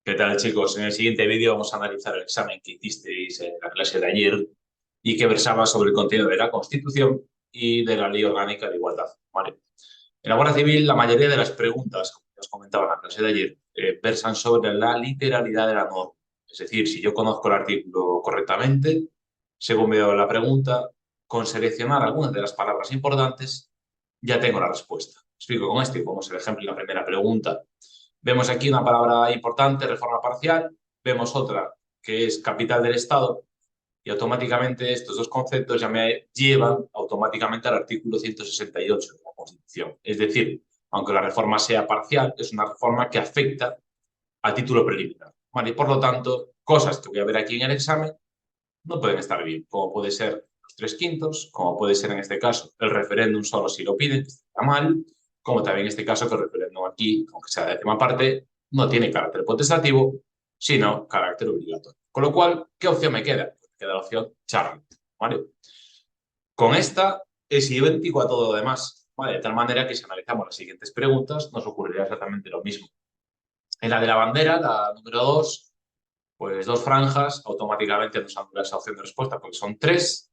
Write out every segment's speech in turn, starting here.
¿Qué tal, chicos? En el siguiente vídeo vamos a analizar el examen que hicisteis en la clase de ayer y que versaba sobre el contenido de la Constitución y de la Ley Orgánica de Igualdad. ¿Vale? En la Guardia Civil, la mayoría de las preguntas, como os comentaba en la clase de ayer, versan sobre la literalidad de la norma. Es decir, si yo conozco el artículo correctamente, según veo la pregunta, con seleccionar algunas de las palabras importantes, ya tengo la respuesta. Explico con esto y ponemos el ejemplo en la primera pregunta. Vemos aquí una palabra importante, reforma parcial, vemos otra que es capital del Estado y automáticamente estos dos conceptos ya me llevan automáticamente al artículo 168 de la Constitución. Es decir, aunque la reforma sea parcial, es una reforma que afecta al título preliminar. ¿Vale? Y por lo tanto, cosas que voy a ver aquí en el examen no pueden estar bien, como puede ser los tres quintos, como puede ser en este caso el referéndum solo si lo piden, que está mal, como también en este caso que el referéndum aquí, aunque sea de décima parte, no tiene carácter potestativo, sino carácter obligatorio. Con lo cual, ¿qué opción me queda? Pues me queda la opción Charlie, ¿vale? Con esta es idéntico a todo lo demás, ¿vale? De tal manera que si analizamos las siguientes preguntas, nos ocurrirá exactamente lo mismo. En la de la bandera, la número 2, pues dos franjas, automáticamente nos anula esa opción de respuesta porque son tres.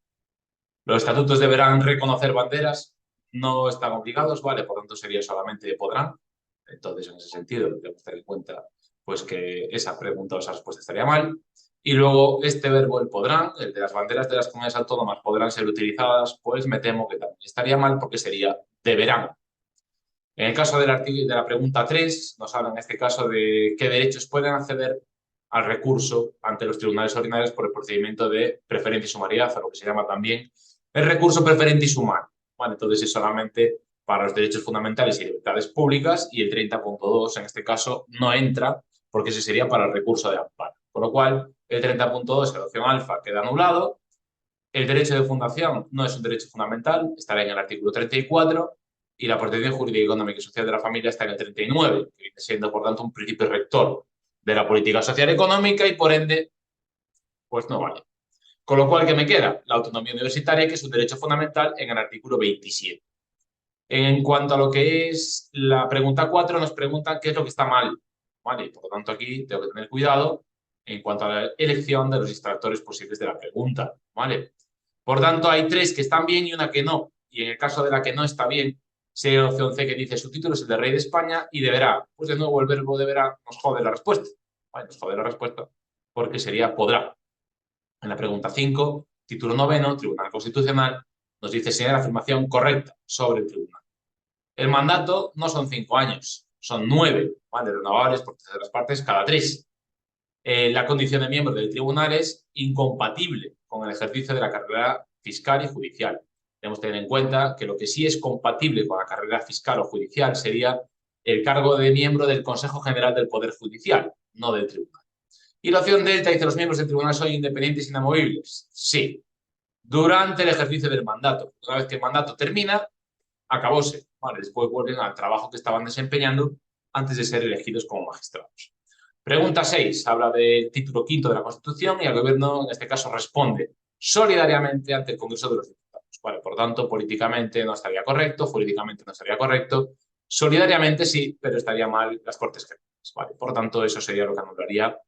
Los estatutos deberán reconocer banderas, no están obligados, ¿vale? Por tanto, sería solamente podrán. Entonces, en ese sentido, debemos tener en cuenta pues, que esa pregunta o esa respuesta estaría mal. Y luego, este verbo, el podrán, el de las banderas de las comunidades autónomas podrán ser utilizadas, pues me temo que también estaría mal porque sería deberán. En el caso de la pregunta 3, nos habla en este caso de qué derechos pueden acceder al recurso ante los tribunales ordinarios por el procedimiento de preferente y sumariedad, o lo que se llama también el recurso preferente y sumario. ¿Vale? Entonces es solamente para los derechos fundamentales y libertades públicas y el 30.2 en este caso no entra porque ese sería para el recurso de amparo. Con lo cual el 30.2, la opción alfa, queda anulado. El derecho de fundación no es un derecho fundamental, estará en el artículo 34 y la protección jurídica, económica y social de la familia está en el 39, que viene siendo, por tanto, un principio rector de la política social y económica y, por ende, pues no vale. Con lo cual, ¿qué me queda? La autonomía universitaria, que es un derecho fundamental en el artículo 27. En cuanto a lo que es la pregunta 4, nos preguntan qué es lo que está mal. ¿Vale? Por lo tanto, aquí tengo que tener cuidado en cuanto a la elección de los distractores posibles de la pregunta. ¿Vale? Por tanto, hay tres que están bien y una que no. Y en el caso de la que no está bien, sería la opción C que dice su título es el de Rey de España y deberá. Pues de nuevo el verbo deberá nos jode la respuesta. Vale, nos jode la respuesta porque sería podrá. En la pregunta 5, título noveno, Tribunal Constitucional, nos dice si hay la afirmación correcta sobre el tribunal. El mandato no son 5 años, son 9, ¿vale? Renovables por terceras partes cada 3. La condición de miembro del tribunal es incompatible con el ejercicio de la carrera fiscal y judicial. Debemos tener en cuenta que lo que sí es compatible con la carrera fiscal o judicial sería el cargo de miembro del Consejo General del Poder Judicial, no del tribunal. Y la opción delta dice los miembros del tribunal son independientes e inamovibles. Sí, durante el ejercicio del mandato. Una vez que el mandato termina, acabóse. Vale, después vuelven al trabajo que estaban desempeñando antes de ser elegidos como magistrados. Pregunta 6. Habla del título quinto de la Constitución y el gobierno, en este caso, responde solidariamente ante el Congreso de los Diputados. Vale, por tanto, políticamente no estaría correcto, jurídicamente no estaría correcto. Solidariamente sí, pero estaría mal las Cortes Generales. Vale, por tanto, eso sería lo que anularía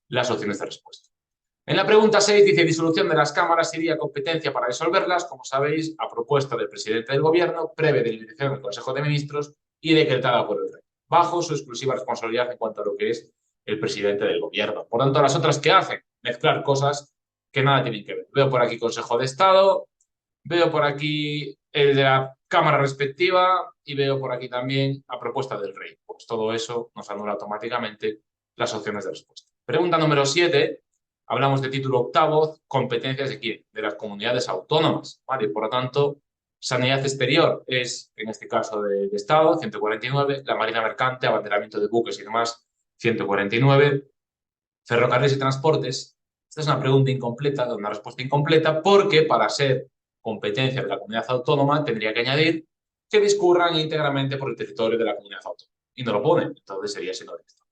las opciones de respuesta. En la pregunta 6 dice disolución de las cámaras sería competencia para disolverlas, como sabéis, a propuesta del presidente del gobierno, previa deliberación del Consejo de Ministros y decretada por el rey, bajo su exclusiva responsabilidad en cuanto a lo que es el presidente del gobierno. Por tanto, las otras que hacen, mezclar cosas que nada tienen que ver. Veo por aquí Consejo de Estado, veo por aquí el de la Cámara respectiva y veo por aquí también a propuesta del rey. Pues todo eso nos anula automáticamente las opciones de respuesta. Pregunta número 7. Hablamos de título octavo, competencias de quién? De las comunidades autónomas, ¿vale? Por lo tanto, sanidad exterior es, en este caso, de Estado, 149, la marina mercante, abanderamiento de buques y demás, 149, ferrocarriles y transportes. Esta es una pregunta incompleta, una respuesta incompleta, porque para ser competencia de la comunidad autónoma tendría que añadir que discurran íntegramente por el territorio de la comunidad autónoma. Y no lo pone, entonces sería siendo de Estado.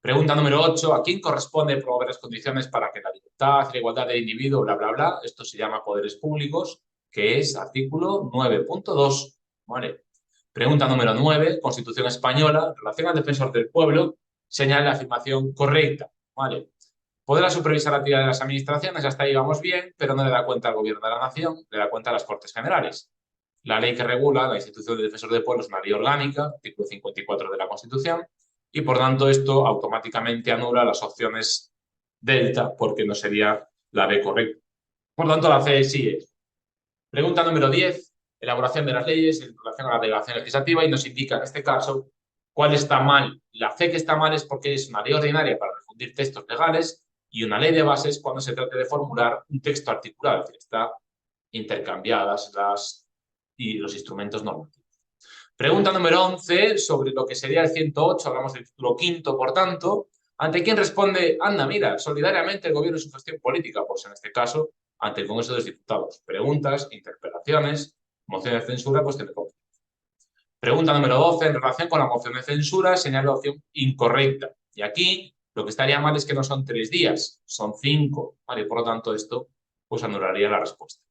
Pregunta número 8. ¿A quién corresponde promover las condiciones para que la libertad y la igualdad del individuo, bla, bla, bla? Esto se llama poderes públicos, que es artículo 9.2. ¿Vale? Pregunta número 9. Constitución española. En relación al defensor del pueblo, señale la afirmación correcta, ¿vale? Podrá supervisar la actividad de las administraciones, hasta ahí vamos bien, pero no le da cuenta al Gobierno de la Nación, le da cuenta a las Cortes Generales. La ley que regula la institución del Defensor del Pueblo es una ley orgánica, artículo 54 de la Constitución, y por tanto esto automáticamente anula las opciones delta, porque no sería la B correcta. Por tanto, la C sí es. Pregunta número 10. Elaboración de las leyes en relación a la delegación legislativa y nos indica en este caso cuál está mal. La C que está mal es porque es una ley ordinaria para refundir textos legales y una ley de bases cuando se trate de formular un texto articulado, es decir, está intercambiadas los instrumentos normativos. Pregunta número 11 sobre lo que sería el 108, hablamos del título quinto, por tanto, ¿ante quién responde? Anda, mira, solidariamente el gobierno y su gestión política, pues en este caso, ante el Congreso de los Diputados. Preguntas, interpelaciones, mociones de censura, cuestión de confianza. Pregunta número 12, en relación con la moción de censura, señala la opción incorrecta. Y aquí lo que estaría mal es que no son 3 días, son 5, ¿vale? Por lo tanto, esto pues anularía la respuesta.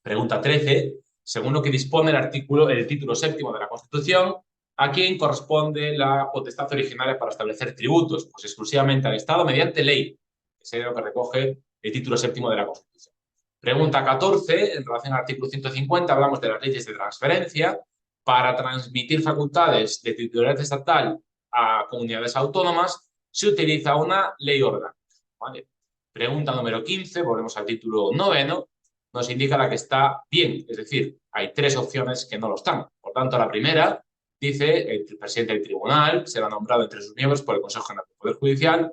Pregunta 13. Según lo que dispone el título séptimo de la Constitución, ¿a quién corresponde la potestad originaria para establecer tributos? Pues exclusivamente al Estado mediante ley, que sería lo que recoge el título séptimo de la Constitución. Pregunta 14. En relación al artículo 150, hablamos de las leyes de transferencia. Para transmitir facultades de titularidad estatal a comunidades autónomas, se utiliza una ley orgánica, ¿vale? Pregunta número 15. Volvemos al título noveno. Nos indica la que está bien, es decir, hay 3 opciones que no lo están. Por tanto, la primera dice el presidente del tribunal será nombrado entre sus miembros por el Consejo General del Poder Judicial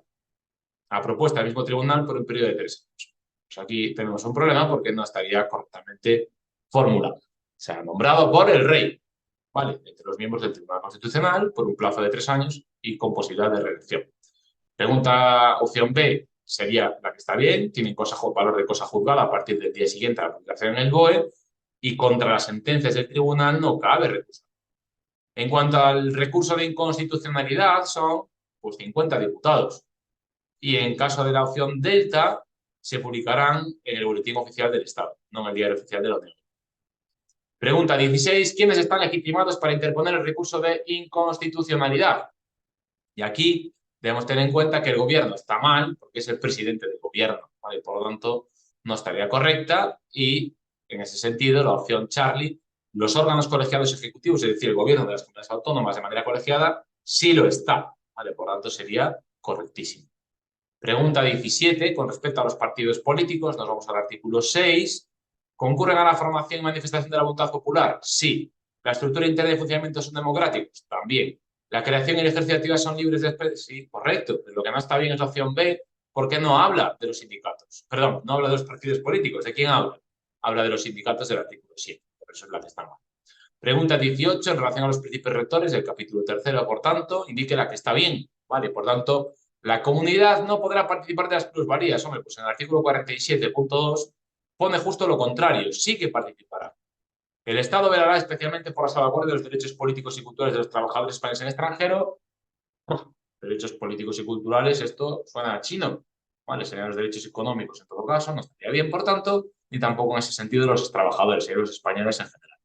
a propuesta del mismo tribunal por un periodo de 3 años. Pues aquí tenemos un problema porque no estaría correctamente formulado. Será nombrado por el rey, ¿vale? Entre los miembros del Tribunal Constitucional por un plazo de 3 años y con posibilidad de reelección. Pregunta opción B sería la que está bien, tienen valor de cosa juzgada a partir del día siguiente a la publicación en el BOE y contra las sentencias del tribunal no cabe recurso. En cuanto al recurso de inconstitucionalidad son pues 50 diputados y en caso de la opción delta se publicarán en el Boletín Oficial del Estado, no en el Diario Oficial de la Unión. Pregunta 16. ¿Quiénes están legitimados para interponer el recurso de inconstitucionalidad? Y aquí debemos tener en cuenta que el gobierno está mal porque es el presidente del gobierno, ¿vale? Por lo tanto, no estaría correcta y, en ese sentido, la opción Charlie, los órganos colegiados ejecutivos, es decir, el gobierno de las comunidades autónomas de manera colegiada, sí lo está, ¿vale? Por lo tanto, sería correctísimo. Pregunta 17. Con respecto a los partidos políticos, nos vamos al artículo 6. ¿Concurren a la formación y manifestación de la voluntad popular? Sí. ¿La estructura interna y funcionamiento son democráticos? También. ¿La creación y el ejercicio de actividades son libres de... Sí, correcto. Pero lo que no está bien es la opción B, porque no habla de los sindicatos. Perdón, no habla de los partidos políticos. ¿De quién habla? Habla de los sindicatos del artículo 7. Por eso es la que está mal. Pregunta 18. En relación a los principios rectores del capítulo 3, por tanto, indique la que está bien. ¿Vale? Por tanto, la comunidad no podrá participar de las plusvalías. Hombre, pues en el artículo 47.2 pone justo lo contrario. Sí que participará. El Estado velará especialmente por la salvaguardia de los derechos políticos y culturales de los trabajadores españoles en el extranjero. Derechos políticos y culturales, esto suena a chino, ¿vale? Serían los derechos económicos en todo caso, no estaría bien, por tanto, ni tampoco en ese sentido los trabajadores y los españoles en general.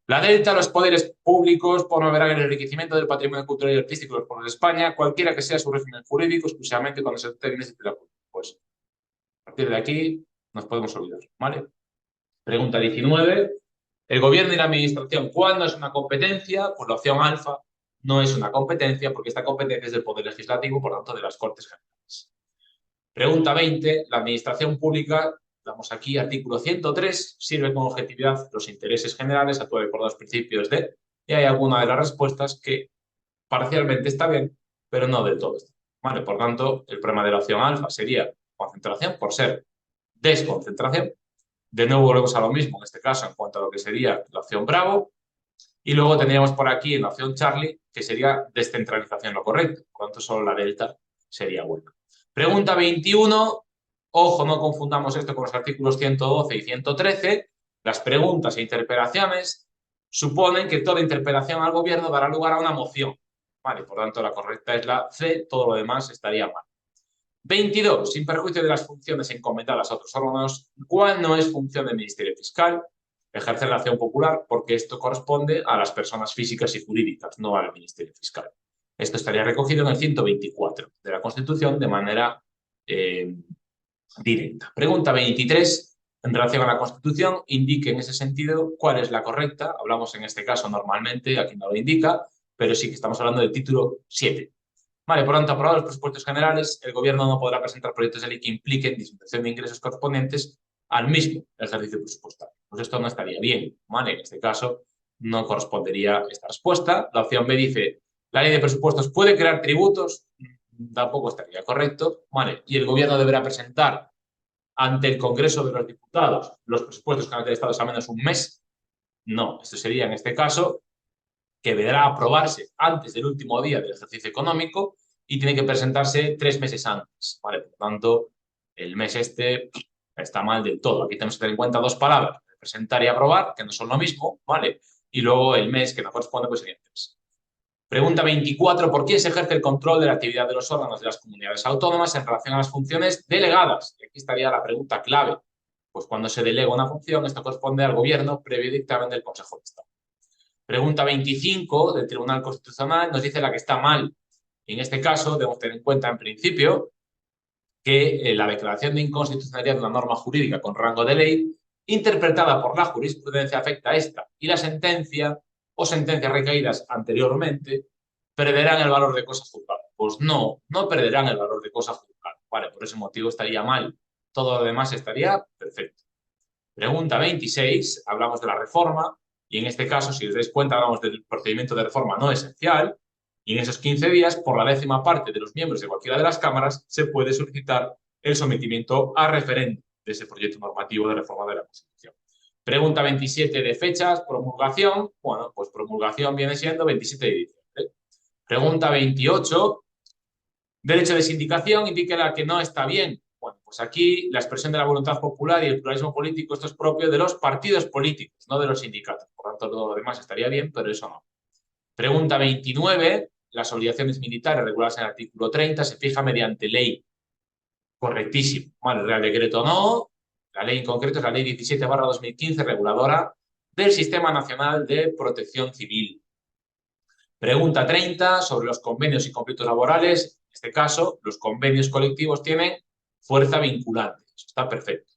La delta, los poderes públicos promoverán el enriquecimiento del patrimonio cultural y artístico de los pueblos de España, cualquiera que sea su régimen jurídico, exclusivamente cuando se trate de bienes de utilidad pública. Pues a partir de aquí nos podemos olvidar, ¿vale? Pregunta 19. El gobierno y la administración, ¿cuándo es una competencia? Pues la opción alfa no es una competencia porque esta competencia es del Poder Legislativo, por tanto, de las Cortes Generales. Pregunta 20. La administración pública, damos aquí, artículo 103, sirve con objetividad los intereses generales, actúa por los principios de... Y hay alguna de las respuestas que parcialmente está bien, pero no del todo está. ¿Vale? Por tanto, el problema de la opción alfa sería concentración por ser desconcentración. De nuevo volvemos a lo mismo, en este caso, en cuanto a lo que sería la opción Bravo. Y luego tendríamos por aquí en la opción Charlie, que sería descentralización lo correcto. Por tanto, solo la delta sería buena. Pregunta 21. Ojo, no confundamos esto con los artículos 112 y 113. Las preguntas e interpelaciones suponen que toda interpelación al gobierno dará lugar a una moción. Vale, por tanto, la correcta es la C, todo lo demás estaría mal. 22. Sin perjuicio de las funciones encomendadas a otros órganos, ¿cuál no es función del Ministerio Fiscal? Ejercer la acción popular, porque esto corresponde a las personas físicas y jurídicas, no al Ministerio Fiscal. Esto estaría recogido en el 124 de la Constitución de manera directa. Pregunta 23. En relación a la Constitución, indique en ese sentido cuál es la correcta. Hablamos en este caso normalmente, aquí no lo indica, pero sí que estamos hablando del título 7. Vale, por lo tanto, aprobados los presupuestos generales, el Gobierno no podrá presentar proyectos de ley que impliquen disminución de ingresos correspondientes al mismo ejercicio presupuestario. Pues esto no estaría bien, ¿vale? En este caso no correspondería esta respuesta. La opción B dice, la ley de presupuestos puede crear tributos, tampoco estaría correcto, ¿vale? Y el Gobierno deberá presentar ante el Congreso de los Diputados los presupuestos generales del Estado a menos un mes. No, esto sería en este caso que deberá aprobarse antes del último día del ejercicio económico y tiene que presentarse 3 meses antes, ¿vale? Por tanto, el mes este está mal del todo. Aquí tenemos que tener en cuenta dos palabras, presentar y aprobar, que no son lo mismo, ¿vale? Y luego el mes que no corresponde, pues sería 3. Pregunta 24. ¿Por quién se ejerce el control de la actividad de los órganos de las comunidades autónomas en relación a las funciones delegadas? Y aquí estaría la pregunta clave. Pues cuando se delega una función, esto corresponde al Gobierno previo dictamen del Consejo de Estado. Pregunta 25 del Tribunal Constitucional nos dice la que está mal. En este caso, debemos tener en cuenta en principio que la declaración de inconstitucionalidad de una norma jurídica con rango de ley, interpretada por la jurisprudencia, afecta a esta y la sentencia o sentencias recaídas anteriormente perderán el valor de cosa juzgada. Pues no, no perderán el valor de cosa juzgada. Vale, por ese motivo estaría mal. Todo lo demás estaría perfecto. Pregunta 26, hablamos de la reforma y en este caso, si os dais cuenta, hablamos del procedimiento de reforma no esencial y en esos 15 días, por la 10ª parte de los miembros de cualquiera de las cámaras, se puede solicitar el sometimiento a referéndum de ese proyecto normativo de reforma de la Constitución. Pregunta 27 de fechas, promulgación. Bueno, pues promulgación viene siendo 27 de diciembre. Pregunta 28, derecho de sindicación, indica la que no está bien. Bueno, pues aquí la expresión de la voluntad popular y el pluralismo político, esto es propio de los partidos políticos, no de los sindicatos. Por tanto, todo lo demás estaría bien, pero eso no. Pregunta 29. Las obligaciones militares reguladas en el artículo 30 se fija mediante ley. Correctísimo. Bueno, el Real Decreto no. La ley en concreto es la Ley 17/2015, reguladora del Sistema Nacional de Protección Civil. Pregunta 30 sobre los convenios y conflictos laborales. En este caso, los convenios colectivos tienen fuerza vinculante. Eso está perfecto.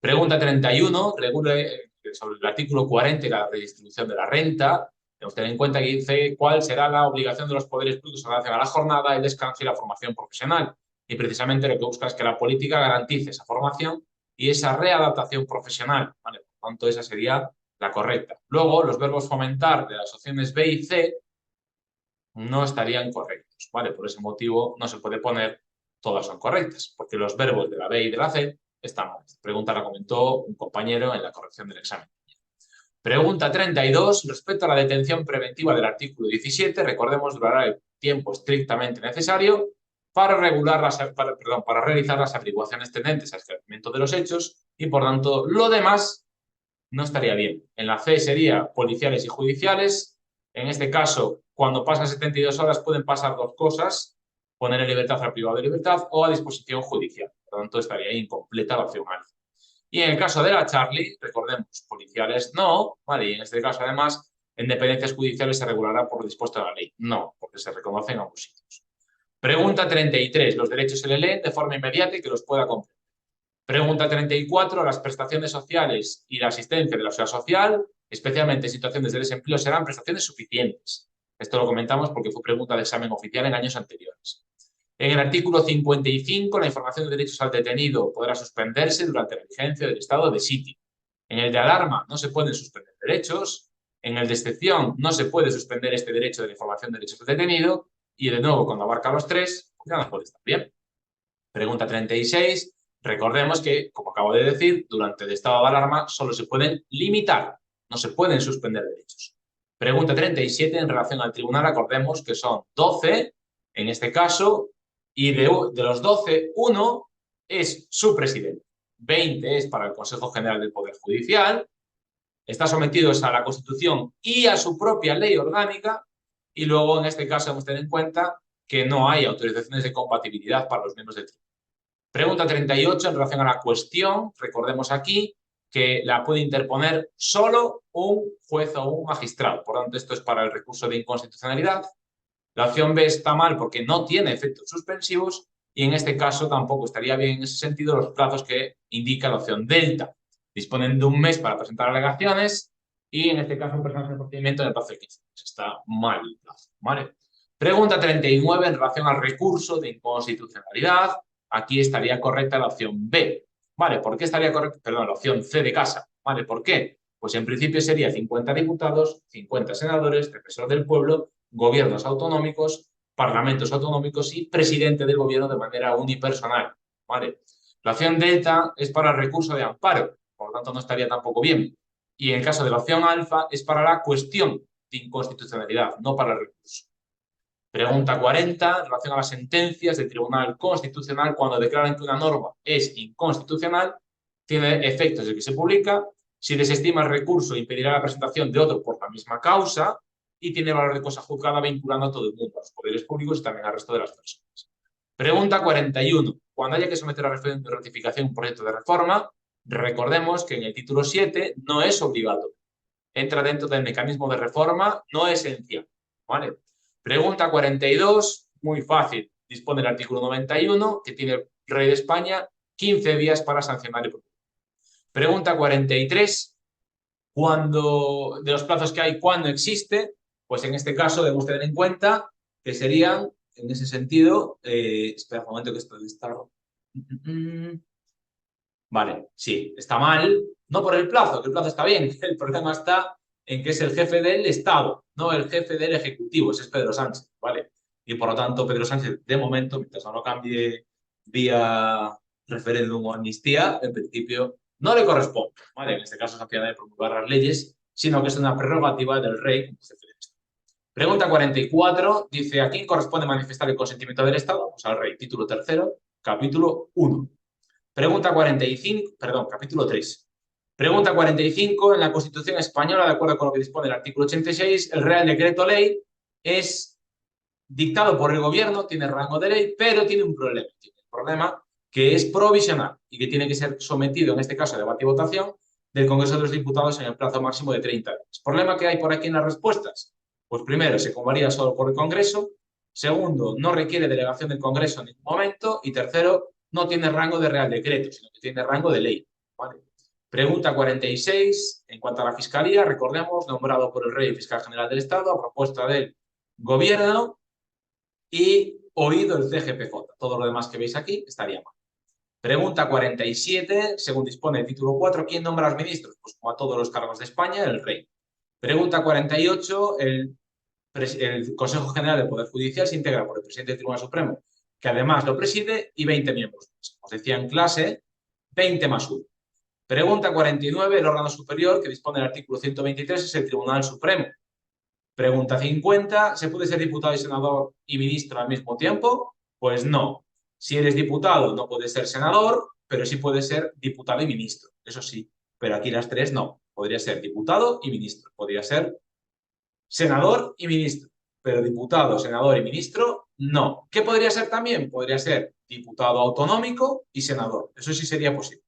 Pregunta 31, regule sobre el artículo 40 y la redistribución de la renta. Tenemos que tener en cuenta que dice cuál será la obligación de los poderes públicos en relación a la jornada, el descanso y la formación profesional. Y precisamente lo que busca es que la política garantice esa formación y esa readaptación profesional. ¿Vale? Por tanto, esa sería la correcta. Luego, los verbos fomentar de las opciones B y C no estarían correctos, ¿vale? Por ese motivo no se puede poner todas son correctas, porque los verbos de la B y de la C están mal. Esta pregunta la comentó un compañero en la corrección del examen. Pregunta 32. Respecto a la detención preventiva del artículo 17, recordemos, durará el tiempo estrictamente necesario para realizar las averiguaciones tendentes al esclarecimiento de los hechos y, por tanto, lo demás no estaría bien. En la C sería policiales y judiciales. En este caso, cuando pasan 72 horas pueden pasar dos cosas, poner en libertad al privado de libertad o a disposición judicial. Por lo tanto, estaría incompleta la opción A. Y en el caso de la Charlie, recordemos, policiales no, ¿vale? Y en este caso, además, en dependencias judiciales se regulará por lo dispuesto de la ley. No, porque se reconocen ambos sitios. Pregunta 33. Los derechos se le leen de forma inmediata y que los pueda comprender. Pregunta 34. Las prestaciones sociales y la asistencia de la seguridad social, especialmente en situaciones de desempleo, serán prestaciones suficientes. Esto lo comentamos porque fue pregunta de examen oficial en años anteriores. En el artículo 55, la información de derechos al detenido podrá suspenderse durante la vigencia del estado de sitio. En el de alarma no se pueden suspender derechos. En el de excepción no se puede suspender este derecho de la información de derechos del detenido. Y de nuevo, cuando abarca los tres, pues ya no puede estar bien. Pregunta 36. Recordemos que, como acabo de decir, durante el estado de alarma solo se pueden limitar, no se pueden suspender derechos. Pregunta 37. En relación al tribunal, acordemos que son 12, en este caso, y de los 12, 1 es su presidente. 20 es para el Consejo General del Poder Judicial. Está sometidos a la Constitución y a su propia ley orgánica. Y luego, en este caso, debemos tener en cuenta que no hay autorizaciones de compatibilidad para los miembros del tribunal. Pregunta 38, en relación a la cuestión, recordemos aquí que la puede interponer solo un juez o un magistrado. Por lo tanto, esto es para el recurso de inconstitucionalidad. La opción B está mal porque no tiene efectos suspensivos y en este caso tampoco estaría bien en ese sentido los plazos que indica la opción delta. Disponen de un mes para presentar alegaciones y en este caso un personaje de procedimiento en el plazo de 15 días. Está mal el plazo, ¿vale? Pregunta 39 en relación al recurso de inconstitucionalidad. Aquí estaría correcta la opción B. ¿Vale? ¿Por qué estaría correcta? Perdón, la opción C de casa. ¿Vale? ¿Por qué? Pues en principio sería 50 diputados, 50 senadores, defensor del pueblo, gobiernos autonómicos, parlamentos autonómicos y presidente del gobierno de manera unipersonal. ¿Vale? La opción delta es para el recurso de amparo, por lo tanto no estaría tampoco bien. Y en el caso de la opción alfa es para la cuestión de inconstitucionalidad, no para el recurso. Pregunta 40, en relación a las sentencias del Tribunal Constitucional, cuando declaran que una norma es inconstitucional, tiene efectos de que se publica, si desestima el recurso impedirá la presentación de otro por la misma causa y tiene valor de cosa juzgada vinculando a todo el mundo, a los poderes públicos y también al resto de las personas. Pregunta 41. Cuando haya que someter a ratificación un proyecto de reforma, recordemos que en el título 7 no es obligatorio. Entra dentro del mecanismo de reforma no esencial. ¿Vale? Pregunta 42, muy fácil. Dispone el artículo 91 que tiene el rey de España 15 días para sancionar el protocolo. Pregunta 43, cuando, de los plazos que hay, ¿cuándo existe? Pues en este caso debemos tener en cuenta que serían, en ese sentido, espera un momento que esto debe estar... Vale, sí, está mal, no por el plazo, que el plazo está bien, el problema está en que es el jefe del Estado, no el jefe del Ejecutivo, ese es Pedro Sánchez, ¿vale? Y por lo tanto, Pedro Sánchez, de momento, mientras no lo cambie vía referéndum o amnistía, en principio no le corresponde, ¿vale? En este caso, es de promulgar las leyes, sino que es una prerrogativa del rey como jefe del Estado. Pregunta 44, dice, ¿a quién corresponde manifestar el consentimiento del Estado? Pues al rey, título 3, capítulo 1. Pregunta 45, perdón, capítulo 3. Pregunta 45. En la Constitución española, de acuerdo con lo que dispone el artículo 86, el Real Decreto Ley es dictado por el gobierno, tiene rango de ley, pero tiene un problema. Tiene un problema que es provisional y que tiene que ser sometido, en este caso, a debate y votación del Congreso de los Diputados en el plazo máximo de 30 días. ¿Problema que hay por aquí en las respuestas? Pues primero, se convalida solo por el Congreso. Segundo, no requiere delegación del Congreso en ningún momento. Y tercero, no tiene rango de Real Decreto, sino que tiene rango de ley. ¿Vale? Pregunta 46. En cuanto a la Fiscalía, recordemos, nombrado por el Rey Fiscal General del Estado a propuesta del Gobierno y oído el CGPJ. Todo lo demás que veis aquí estaría mal. Pregunta 47. Según dispone el título 4, ¿quién nombra a los ministros? Pues como a todos los cargos de España, el Rey. Pregunta 48. El Consejo General del Poder Judicial se integra por el presidente del Tribunal Supremo, que además lo preside, y 20 miembros. Como os decía en clase, 20 más 1. Pregunta 49. El órgano superior que dispone del artículo 123 es el Tribunal Supremo. Pregunta 50. ¿Se puede ser diputado y senador y ministro al mismo tiempo? Pues no. Si eres diputado no puedes ser senador, pero sí puedes ser diputado y ministro. Eso sí, pero aquí las tres no. Podría ser diputado y ministro. Podría ser senador y ministro, pero diputado, senador y ministro, no. ¿Qué podría ser también? Podría ser diputado autonómico y senador. Eso sí sería posible.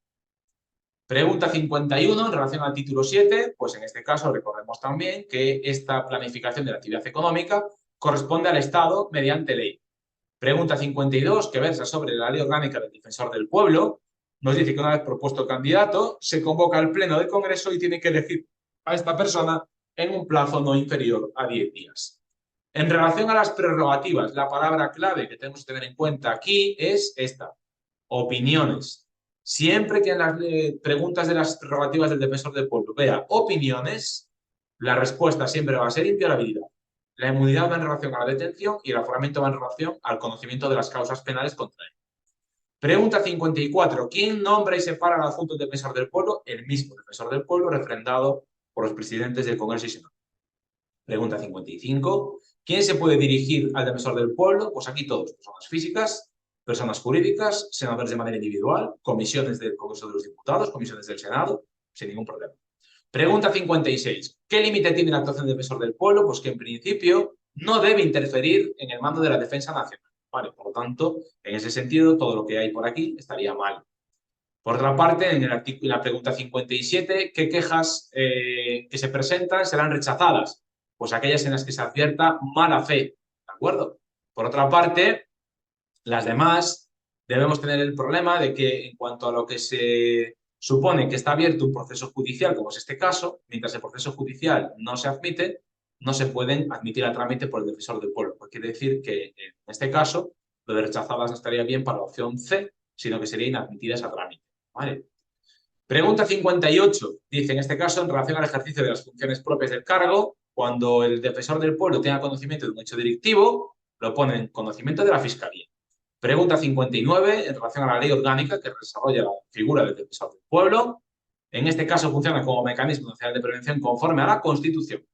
Pregunta 51 en relación al título 7, pues en este caso recordemos también que esta planificación de la actividad económica corresponde al Estado mediante ley. Pregunta 52, que versa sobre la Ley Orgánica del Defensor del Pueblo, nos dice que una vez propuesto el candidato, se convoca al Pleno del Congreso y tiene que elegir a esta persona en un plazo no inferior a 10 días. En relación a las prerrogativas, la palabra clave que tenemos que tener en cuenta aquí es esta: opiniones. Siempre que en las preguntas de las prerrogativas del defensor del pueblo vea opiniones, la respuesta siempre va a ser inviolabilidad. La inmunidad va en relación a la detención y el aforamiento va en relación al conocimiento de las causas penales contra él. Pregunta 54. ¿Quién nombra y separa al adjunto del defensor del pueblo? El mismo defensor del pueblo, refrendado por los presidentes del Congreso y Senado. Pregunta 55. ¿Quién se puede dirigir al defensor del pueblo? Pues aquí todos, personas físicas, personas jurídicas, senadores de manera individual, comisiones del Congreso de los Diputados, comisiones del Senado, sin ningún problema. Pregunta 56. ¿Qué límite tiene la actuación del defensor del pueblo? Pues que en principio no debe interferir en el mando de la defensa nacional. Vale, por lo tanto, en ese sentido, todo lo que hay por aquí estaría mal. Por otra parte, en la pregunta 57, ¿qué quejas que se presentan serán rechazadas? Pues aquellas en las que se advierta mala fe, acuerdo? Por otra parte, las demás debemos tener el problema de que en cuanto a lo que se supone que está abierto un proceso judicial, como es este caso, mientras el proceso judicial no se admite, no se pueden admitir a trámite por el defensor del pueblo. Pues quiere decir que en este caso lo de rechazadas no estaría bien para la opción C, sino que serían inadmitidas a trámite. ¿Vale? Pregunta 58. Dice, en este caso, en relación al ejercicio de las funciones propias del cargo, cuando el defensor del pueblo tenga conocimiento de un hecho delictivo, lo pone en conocimiento de la Fiscalía. Pregunta 59, en relación a la ley orgánica que desarrolla la figura del defensor del pueblo. En este caso, funciona como mecanismo nacional de prevención conforme a la Constitución.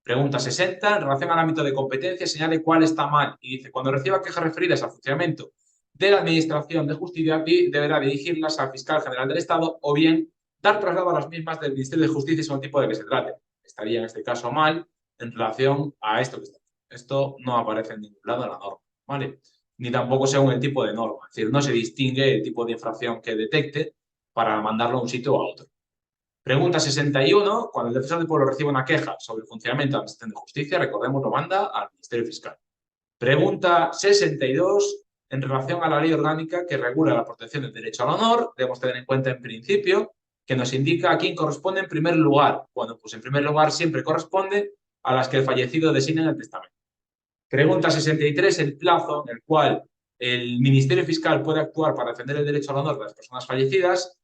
Pregunta 60, en relación al ámbito de competencia, señale cuál está mal. Y dice, cuando reciba quejas referidas al funcionamiento de la Administración de Justicia, deberá dirigirlas al Fiscal General del Estado o bien dar traslado a las mismas del Ministerio de Justicia según el tipo de que se trate. Estaría en este caso mal en relación a esto que está. Esto no aparece en ningún lado en la norma, ¿vale? Ni tampoco según el tipo de norma. Es decir, no se distingue el tipo de infracción que detecte para mandarlo a un sitio o a otro. Pregunta 61. Cuando el defensor del pueblo recibe una queja sobre el funcionamiento de la Administración de Justicia, recordemos, lo manda al Ministerio Fiscal. Pregunta 62. En relación a la ley orgánica que regula la protección del derecho al honor, debemos tener en cuenta en principio que nos indica a quién corresponde en primer lugar. Bueno, pues en primer lugar siempre corresponde a las que el fallecido designa en el testamento. Pregunta 63. El plazo en el cual el Ministerio Fiscal puede actuar para defender el derecho al honor de las personas fallecidas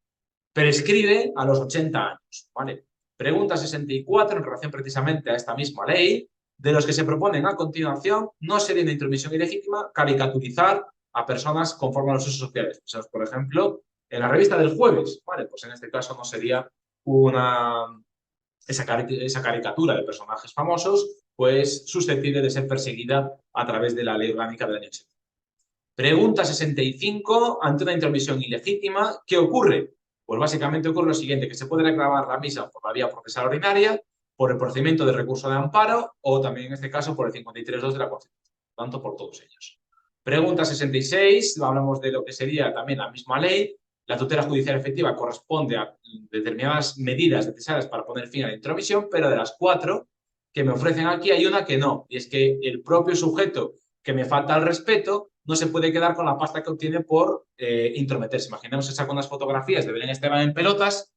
prescribe a los 80 años. ¿Vale? Pregunta 64, en relación precisamente a esta misma ley, de los que se proponen a continuación, no sería una intromisión ilegítima caricaturizar a personas conforme a los usos sociales. Pues, por ejemplo, en la revista del jueves, ¿vale? Pues en este caso no sería esa caricatura de personajes famosos, pues susceptible de ser perseguida a través de la ley orgánica del año 80. Pregunta 65, ante una intromisión ilegítima, ¿qué ocurre? Pues básicamente ocurre lo siguiente, que se puede reclamar la misma por la vía procesal ordinaria, por el procedimiento de recurso de amparo o también en este caso por el 53.2 de la Constitución, tanto por todos ellos. Pregunta 66, hablamos de lo que sería también la misma ley. La tutela judicial efectiva corresponde a determinadas medidas necesarias para poner fin a la intromisión, pero de las 4 que me ofrecen aquí hay una que no, y es que el propio sujeto que me falta al respeto no se puede quedar con la pasta que obtiene por intrometerse. Imaginemos que saco unas fotografías de Belén Esteban en pelotas,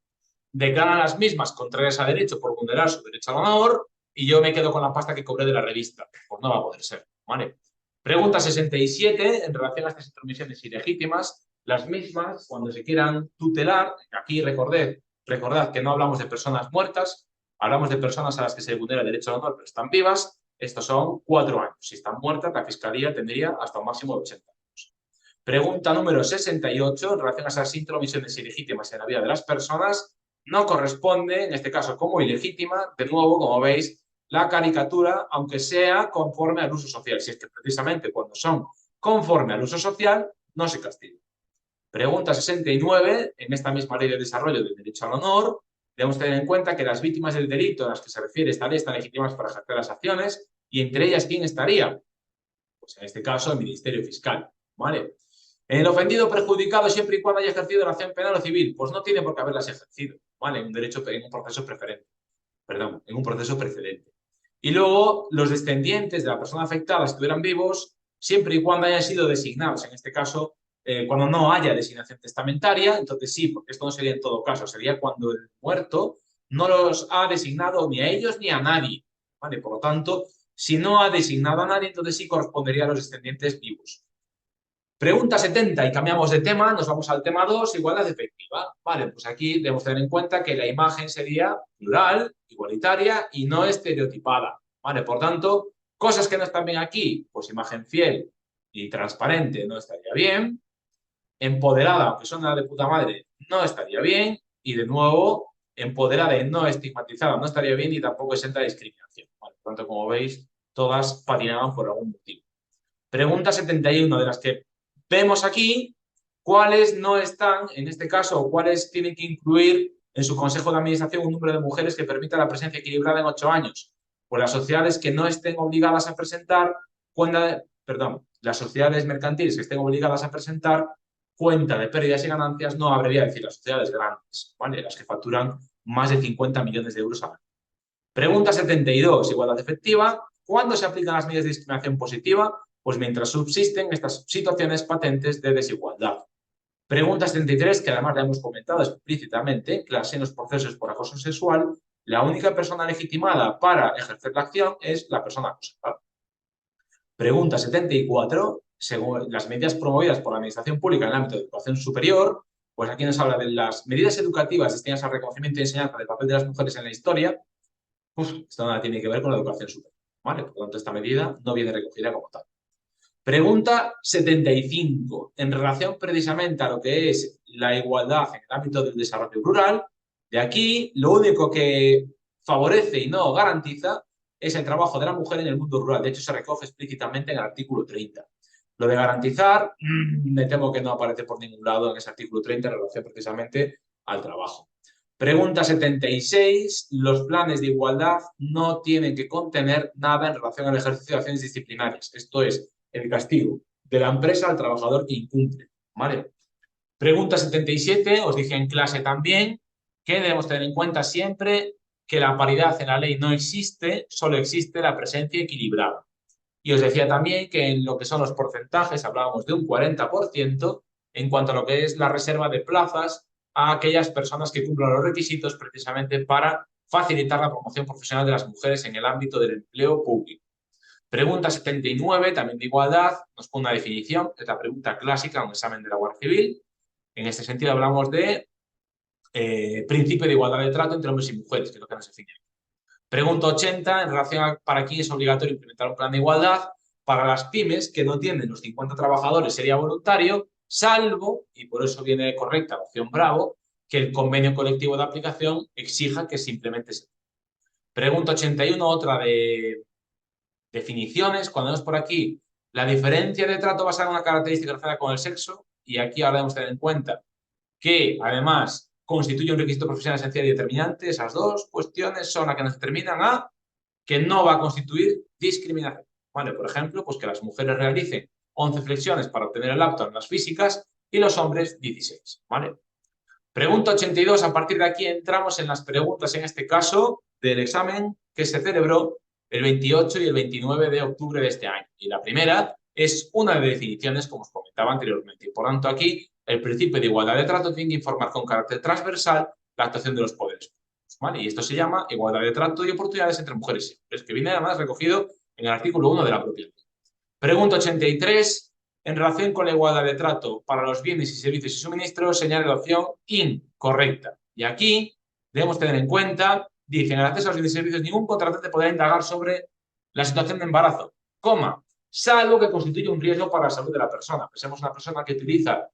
declaran las mismas contrarias a derecho por vulnerar su derecho al honor y yo me quedo con la pasta que cobré de la revista. Pues no va a poder ser, ¿vale? Pregunta 67, en relación a estas intromisiones ilegítimas, las mismas, cuando se quieran tutelar, aquí recordad que no hablamos de personas muertas, hablamos de personas a las que se vulnera el derecho al honor pero están vivas. Estos son 4 años. Si están muertas, la Fiscalía tendría hasta un máximo de 80 años. Pregunta número 68, en relación a esas intromisiones ilegítimas en la vida de las personas, no corresponde, en este caso como ilegítima, de nuevo, como veis, la caricatura, aunque sea conforme al uso social. Si es que precisamente cuando son conforme al uso social, no se castiga. Pregunta 69, en esta misma ley de desarrollo del derecho al honor, debemos tener en cuenta que las víctimas del delito a las que se refiere esta ley están legitimadas para ejercer las acciones y entre ellas, ¿quién estaría? Pues en este caso, el Ministerio Fiscal, ¿vale? El ofendido perjudicado siempre y cuando haya ejercido la acción penal o civil, pues no tiene por qué haberlas ejercido, ¿vale? En un proceso preferente, perdón, en un proceso precedente. Y luego, los descendientes de la persona afectada estuvieran vivos siempre y cuando hayan sido designados, en este caso, cuando no haya designación testamentaria, entonces sí, porque esto no sería en todo caso, sería cuando el muerto no los ha designado ni a ellos ni a nadie, ¿vale? Por lo tanto, si no ha designado a nadie, entonces sí correspondería a los descendientes vivos. Pregunta 70 y cambiamos de tema, nos vamos al tema 2, igualdad efectiva. Vale, pues aquí debemos tener en cuenta que la imagen sería plural, igualitaria y no estereotipada. Vale, por tanto, cosas que no están bien aquí, pues imagen fiel y transparente no estaría bien. Empoderada, aunque suena de puta madre, no estaría bien. Y de nuevo, empoderada y no estigmatizada no estaría bien y tampoco exenta de discriminación. Vale, por tanto, como veis, todas patinaban por algún motivo. Pregunta 71, de las que vemos aquí, cuáles no están, en este caso, o cuáles tienen que incluir en su consejo de administración un número de mujeres que permita la presencia equilibrada en 8 años. Pues las sociedades que no estén obligadas a presentar las sociedades mercantiles que estén obligadas a presentar cuenta de pérdidas y ganancias, no habría decir las sociedades grandes, ¿vale? Las que facturan más de 50 millones de euros al año. Pregunta 72, igualdad efectiva. ¿Cuándo se aplican las medidas de discriminación positiva? Pues mientras subsisten estas situaciones patentes de desigualdad. Pregunta 73, que además la hemos comentado explícitamente en clase, en los procesos por acoso sexual, la única persona legitimada para ejercer la acción es la persona acosada. Pregunta 74, según las medidas promovidas por la Administración Pública en el ámbito de educación superior, pues aquí nos habla de las medidas educativas destinadas al reconocimiento y enseñanza del papel de las mujeres en la historia. Esto nada tiene que ver con la educación superior, ¿vale? Por lo tanto, esta medida no viene recogida como tal. Pregunta 75, en relación precisamente a lo que es la igualdad en el ámbito del desarrollo rural. De aquí, lo único que favorece y no garantiza es el trabajo de la mujer en el mundo rural. De hecho, se recoge explícitamente en el artículo 30. Lo de garantizar, me temo que no aparece por ningún lado en ese artículo 30 en relación precisamente al trabajo. Pregunta 76. Los planes de igualdad no tienen que contener nada en relación al ejercicio de acciones disciplinarias. Esto es, el castigo de la empresa al trabajador que incumple, ¿vale? Pregunta 77, os dije en clase también que debemos tener en cuenta siempre que la paridad en la ley no existe, solo existe la presencia equilibrada. Y os decía también que en lo que son los porcentajes hablábamos de un 40% en cuanto a lo que es la reserva de plazas a aquellas personas que cumplan los requisitos precisamente para facilitar la promoción profesional de las mujeres en el ámbito del empleo público. Pregunta 79, también de igualdad, nos pone una definición, es la pregunta clásica en un examen de la Guardia Civil. En este sentido hablamos de principio de igualdad de trato entre hombres y mujeres, que es lo que nos define. Pregunta 80, en relación a para quién es obligatorio implementar un plan de igualdad. Para las pymes que no tienen los 50 trabajadores sería voluntario, salvo, y por eso viene correcta la opción Bravo, que el convenio colectivo de aplicación exija que simplemente se... Pregunta 81, otra de definiciones. Cuando vemos por aquí la diferencia de trato basada en una característica relacionada con el sexo, y aquí ahora debemos tener en cuenta que además constituye un requisito profesional esencial y determinante. Esas dos cuestiones son las que nos determinan a que no va a constituir discriminación. ¿Vale? Por ejemplo, pues que las mujeres realicen 11 flexiones para obtener el apto en las físicas y los hombres 16. ¿Vale? Pregunta 82. A partir de aquí entramos en las preguntas, en este caso, del examen que se celebró el 28 y el 29 de octubre de este año. Y la primera es una de definiciones, como os comentaba anteriormente. Y por tanto, aquí el principio de igualdad de trato tiene que informar con carácter transversal la actuación de los poderes públicos, ¿vale? Y esto se llama igualdad de trato y oportunidades entre mujeres y hombres, que viene además recogido en el artículo 1 de la propia ley. Pregunta 83. En relación con la igualdad de trato para los bienes y servicios y suministros, señala la opción incorrecta. Y aquí debemos tener en cuenta, dice, en el acceso a los bienes y servicios, ningún contratante podrá indagar sobre la situación de embarazo, salvo que constituya un riesgo para la salud de la persona. Pensemos en una persona que utiliza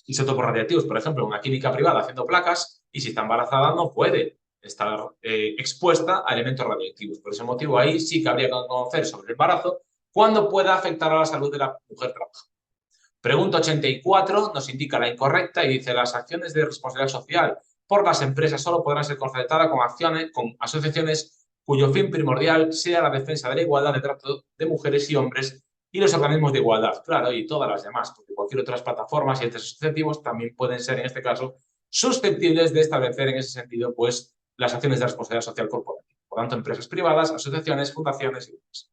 isótopos radiactivos, por ejemplo, en una clínica privada haciendo placas, y si está embarazada no puede estar expuesta a elementos radioactivos. Por ese motivo ahí sí que habría que conocer sobre el embarazo cuándo pueda afectar a la salud de la mujer trabajadora. Pregunta 84 nos indica la incorrecta y dice: las acciones de responsabilidad social por las empresas solo podrán ser concertadas con asociaciones cuyo fin primordial sea la defensa de la igualdad de trato de mujeres y hombres y los organismos de igualdad, claro, y todas las demás, porque cualquier otras plataformas y entes asociativos también pueden ser, en este caso, susceptibles de establecer en ese sentido, pues, las acciones de responsabilidad social corporativa. Por tanto, empresas privadas, asociaciones, fundaciones y demás.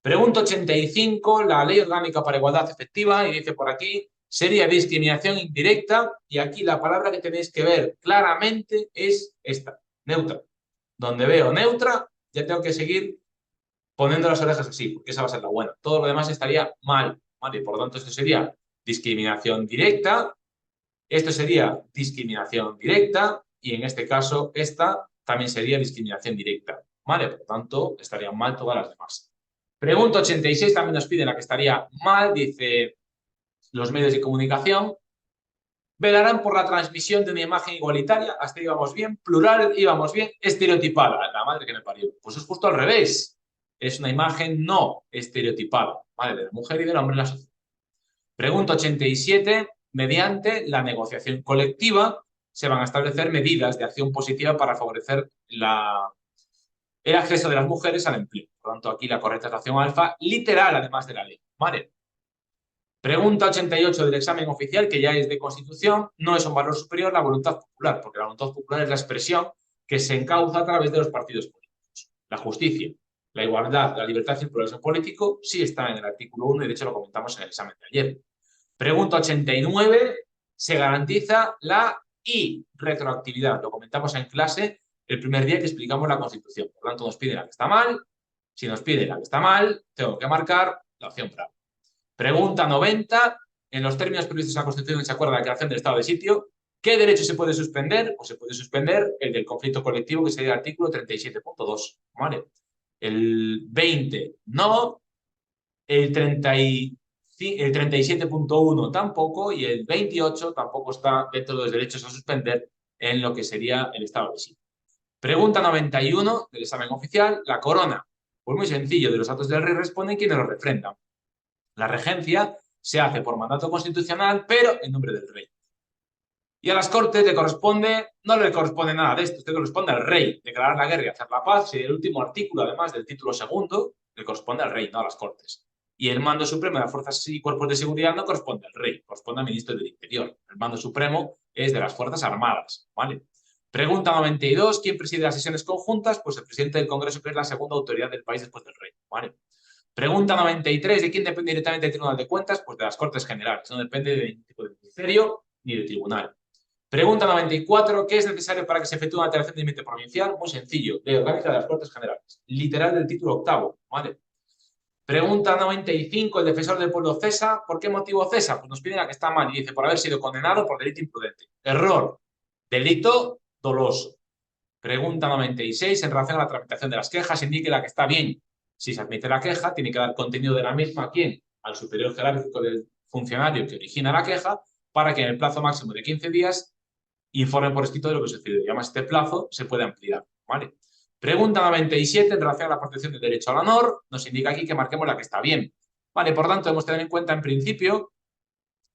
Pregunta 85, la Ley Orgánica para Igualdad Efectiva, y dice por aquí, sería discriminación indirecta, y aquí la palabra que tenéis que ver claramente es esta, neutra. Donde veo neutra, ya tengo que seguir poniendo las orejas así, porque esa va a ser la buena. Todo lo demás estaría mal, ¿vale? Por lo tanto, esto sería discriminación directa, esto sería discriminación directa, y en este caso, esta también sería discriminación directa, ¿vale? Por lo tanto, estarían mal todas las demás. Pregunta 86 también nos pide la que estaría mal, dice: los medios de comunicación velarán por la transmisión de una imagen igualitaria, hasta ahí íbamos bien, plural íbamos bien, estereotipada, la madre que me parió. Pues es justo al revés, es una imagen no estereotipada, ¿vale? De la mujer y del hombre en la sociedad. Pregunta 87, mediante la negociación colectiva se van a establecer medidas de acción positiva para favorecer el acceso de las mujeres al empleo. Por lo tanto, aquí la correcta es la opción alfa, literal, además de la ley, ¿vale? Pregunta 88 del examen oficial, que ya es de Constitución, no es un valor superior la voluntad popular, porque la voluntad popular es la expresión que se encauza a través de los partidos políticos. La justicia La igualdad, la libertad y el pluralismo político sí está en el artículo 1 y de hecho lo comentamos en el examen de ayer. Pregunta 89. Se garantiza la irretroactividad. Lo comentamos en clase el primer día que explicamos la Constitución. Por lo tanto, nos pide la que está mal. Si nos pide la que está mal, tengo que marcar la opción brava. Pregunta 90. En los términos previstos en la Constitución se acuerda la creación del estado de sitio. ¿Qué derecho se puede suspender? Pues se puede suspender el del conflicto colectivo, que sería el artículo 37.2. ¿Vale? El 20 no, el 37.1 tampoco y el 28 tampoco está dentro de los derechos a suspender en lo que sería el estado de sitio. Pregunta 91 del examen oficial. La corona. Pues muy sencillo, de los actos del rey responden quienes lo refrendan. La regencia se hace por mandato constitucional, pero en nombre del rey. Y a las Cortes no le corresponde nada de esto, le corresponde al rey declarar la guerra y hacer la paz, y el último artículo, además del título segundo, le corresponde al rey, no a las Cortes. Y el mando supremo de las fuerzas y cuerpos de seguridad no corresponde al rey, corresponde al ministro del Interior. El mando supremo es de las Fuerzas Armadas, ¿vale? Pregunta 92, ¿quién preside las sesiones conjuntas? Pues el presidente del Congreso, que es la segunda autoridad del país después del rey, ¿vale? Pregunta 93, ¿de quién depende directamente el Tribunal de Cuentas? Pues de las Cortes Generales, no depende de ningún tipo de ministerio ni de tribunal. Pregunta 94, ¿qué es necesario para que se efectúe una alteración de límite provincial? Muy sencillo, Ley Orgánica de las Cortes Generales, literal del título octavo, ¿vale? Pregunta 95, el defensor del pueblo cesa. ¿Por qué motivo cesa? Pues nos piden a que está mal y dice por haber sido condenado por delito imprudente. Error, delito doloso. Pregunta 96, en relación a la tramitación de las quejas, indique la que está bien. Si se admite la queja, tiene que dar contenido de la misma a quién, al superior jerárquico del funcionario que origina la queja, para que en el plazo máximo de 15 días informe por escrito de lo que sucedió. Y además este plazo se puede ampliar, ¿vale? Pregunta 97, en relación a la protección del derecho al honor, nos indica aquí que marquemos la que está bien. Vale, por tanto, debemos tener en cuenta en principio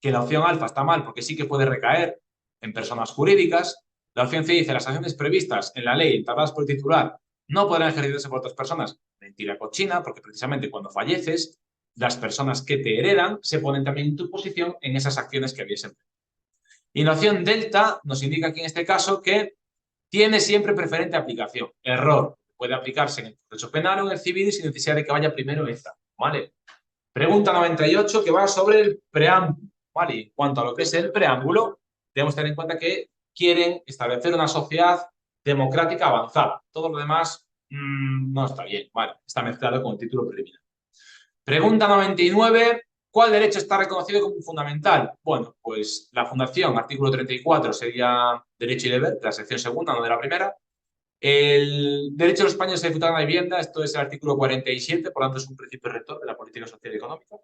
que la opción alfa está mal porque sí que puede recaer en personas jurídicas. La opción C dice, las acciones previstas en la ley entabladas por el titular no podrán ejercerse por otras personas. Mentira cochina, porque precisamente cuando falleces, las personas que te heredan se ponen también en tu posición en esas acciones que habías emprendido. Y la opción delta nos indica aquí en este caso que tiene siempre preferente aplicación. Error. Puede aplicarse en el proceso penal o en el civil sin necesidad de que vaya primero esta. ¿Vale? Pregunta 98 que va sobre el preámbulo. ¿Vale? En cuanto a lo que es el preámbulo, debemos tener en cuenta que quieren establecer una sociedad democrática avanzada. Todo lo demás no está bien. ¿Vale? Está mezclado con el título preliminar. Pregunta 99. ¿Cuál derecho está reconocido como fundamental? Bueno, pues la Fundación, artículo 34, sería derecho y deber, de la sección segunda, no de la primera. El derecho de los españoles a disfrutar de la vivienda, esto es el artículo 47, por lo tanto es un principio rector de la política social y económica.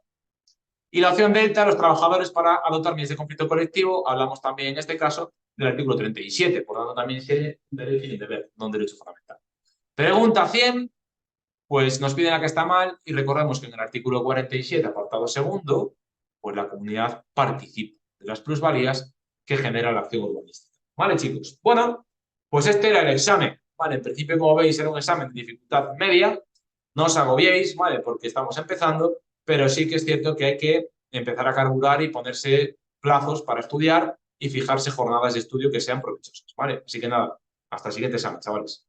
Y la opción delta, los trabajadores para adoptar medidas de conflicto colectivo, hablamos también en este caso del artículo 37, por lo tanto también es un derecho y un deber, no un derecho fundamental. Pregunta 100. Pues nos piden la que está mal y recordemos que en el artículo 47, apartado segundo, pues la comunidad participa de las plusvalías que genera la acción urbanística. ¿Vale, chicos? Bueno, pues este era el examen. Vale, en principio, como veis, era un examen de dificultad media. No os agobiéis, ¿vale? Porque estamos empezando, pero sí que es cierto que hay que empezar a carburar y ponerse plazos para estudiar y fijarse jornadas de estudio que sean provechosas, ¿vale? Así que nada, hasta el siguiente examen, chavales.